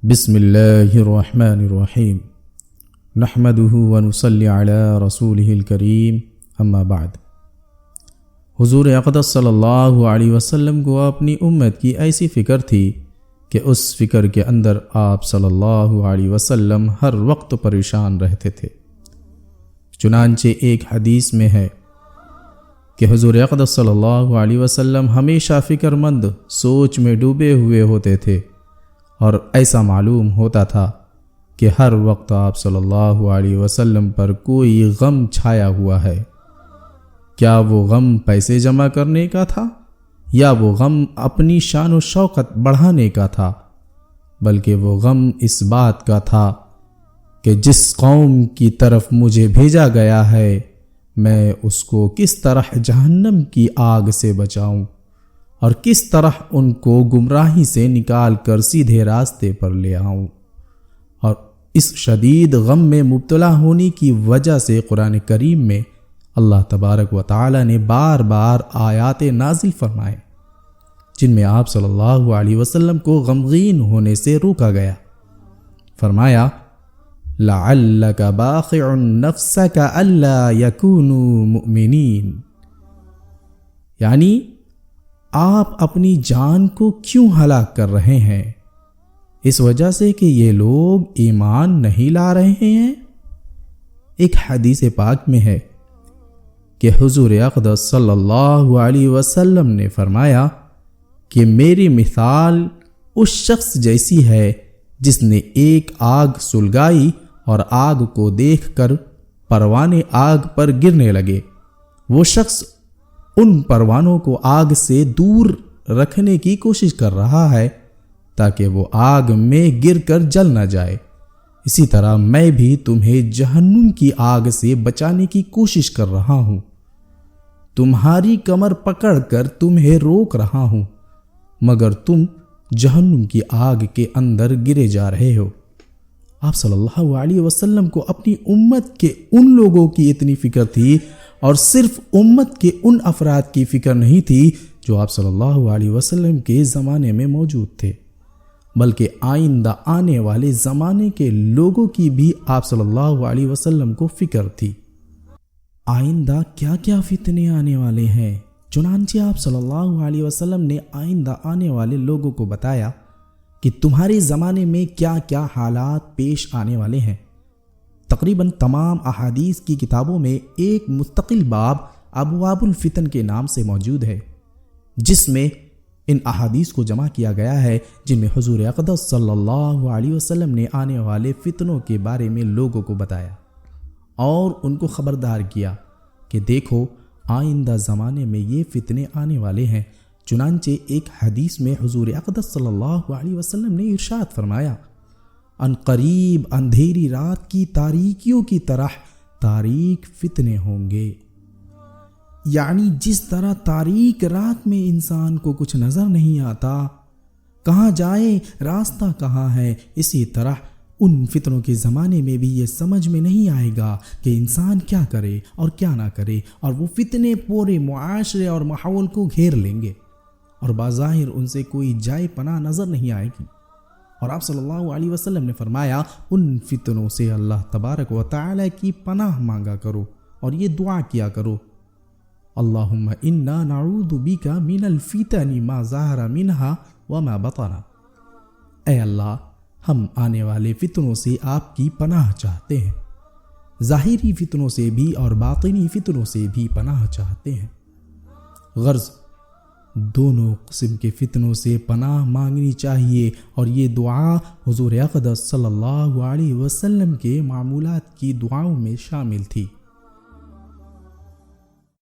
بسم اللہ الرحمن الرحیم نحمدہ ونصلی علی رسولہ الکریم اما بعد۔ حضور اقدس صلی اللہ علیہ وسلم کو اپنی امت کی ایسی فکر تھی کہ اس فکر کے اندر آپ صلی اللہ علیہ وسلم ہر وقت پریشان رہتے تھے۔ چنانچہ ایک حدیث میں ہے کہ حضور اقدس صلی اللہ علیہ وسلم ہمیشہ فکر مند سوچ میں ڈوبے ہوئے ہوتے تھے، اور ایسا معلوم ہوتا تھا کہ ہر وقت آپ صلی اللہ علیہ وسلم پر کوئی غم چھایا ہوا ہے۔ کیا وہ غم پیسے جمع کرنے کا تھا یا وہ غم اپنی شان و شوکت بڑھانے کا تھا، بلکہ وہ غم اس بات کا تھا کہ جس قوم کی طرف مجھے بھیجا گیا ہے میں اس کو کس طرح جہنم کی آگ سے بچاؤں اور کس طرح ان کو گمراہی سے نکال کر سیدھے راستے پر لے آؤں۔ اور اس شدید غم میں مبتلا ہونے کی وجہ سے قرآن کریم میں اللہ تبارک و تعالی نے بار بار آیات نازل فرمائے جن میں آپ صلی اللہ علیہ وسلم کو غمگین ہونے سے روکا گیا۔ فرمایا لعلک باخع نفسک الا یکونوا مؤمنین، یعنی آپ اپنی جان کو کیوں ہلاک کر رہے ہیں؟ اس وجہ سے کہ یہ لوگ ایمان نہیں لا رہے ہیں۔ ایک حدیث پاک میں ہے کہ حضور اقدس صلی اللہ علیہ وسلم نے فرمایا کہ میری مثال اس شخص جیسی ہے جس نے ایک آگ سلگائی اور آگ کو دیکھ کر پروانے آگ پر گرنے لگے۔ وہ شخص ان پروانوں کو آگ سے دور رکھنے کی کوشش کر رہا ہے تاکہ وہ آگ میں گر کر جل نہ جائے۔ اسی طرح میں بھی تمہیں جہنم کی آگ سے بچانے کی کوشش کر رہا ہوں، تمہاری کمر پکڑ کر تمہیں روک رہا ہوں، مگر تم جہنم کی آگ کے اندر گرے جا رہے ہو۔ آپ صلی اللہ علیہ وسلم کو اپنی امت کے ان لوگوں کی اتنی فکر تھی، اور صرف امت کے ان افراد کی فکر نہیں تھی جو آپ صلی اللہ علیہ وسلم کے زمانے میں موجود تھے، بلکہ آئندہ آنے والے زمانے کے لوگوں کی بھی آپ صلی اللہ علیہ وسلم کو فکر تھی۔ آئندہ کیا کیا فتنے آنے والے ہیں، چنانچہ آپ صلی اللہ علیہ وسلم نے آئندہ آنے والے لوگوں کو بتایا کہ تمہارے زمانے میں کیا کیا حالات پیش آنے والے ہیں۔ تقریباً تمام احادیث کی کتابوں میں ایک مستقل باب ابواب الفتن کے نام سے موجود ہے، جس میں ان احادیث کو جمع کیا گیا ہے جن میں حضور اقدس صلی اللہ علیہ وسلم نے آنے والے فتنوں کے بارے میں لوگوں کو بتایا اور ان کو خبردار کیا کہ دیکھو آئندہ زمانے میں یہ فتنے آنے والے ہیں۔ چنانچہ ایک حدیث میں حضور اقدس صلی اللہ علیہ وسلم نے ارشاد فرمایا ان قریب اندھیری رات کی تاریکیوں کی طرح تاریک فتنے ہوں گے، یعنی جس طرح تاریک رات میں انسان کو کچھ نظر نہیں آتا، کہاں جائے راستہ کہاں ہے، اسی طرح ان فتنوں کے زمانے میں بھی یہ سمجھ میں نہیں آئے گا کہ انسان کیا کرے اور کیا نہ کرے، اور وہ فتنے پورے معاشرے اور ماحول کو گھیر لیں گے اور بظاہر ان سے کوئی جائے پناہ نظر نہیں آئے گی۔ اور آپ صلی اللہ علیہ وسلم نے فرمایا ان فتنوں سے اللہ تبارک و تعالی کی پناہ مانگا کرو اور یہ دعا کیا کرو اللہم انا نعوذ بک من الفتن ما ظہر منہا وما بطن، اے اللہ ہم آنے والے فتنوں سے آپ کی پناہ چاہتے ہیں، ظاہری فتنوں سے بھی اور باطنی فتنوں سے بھی پناہ چاہتے ہیں۔ غرض دونوں قسم کے فتنوں سے پناہ مانگنی چاہیے، اور یہ دعا حضور اقدس صلی اللہ علیہ وسلم کے معمولات کی دعاؤں میں شامل تھی۔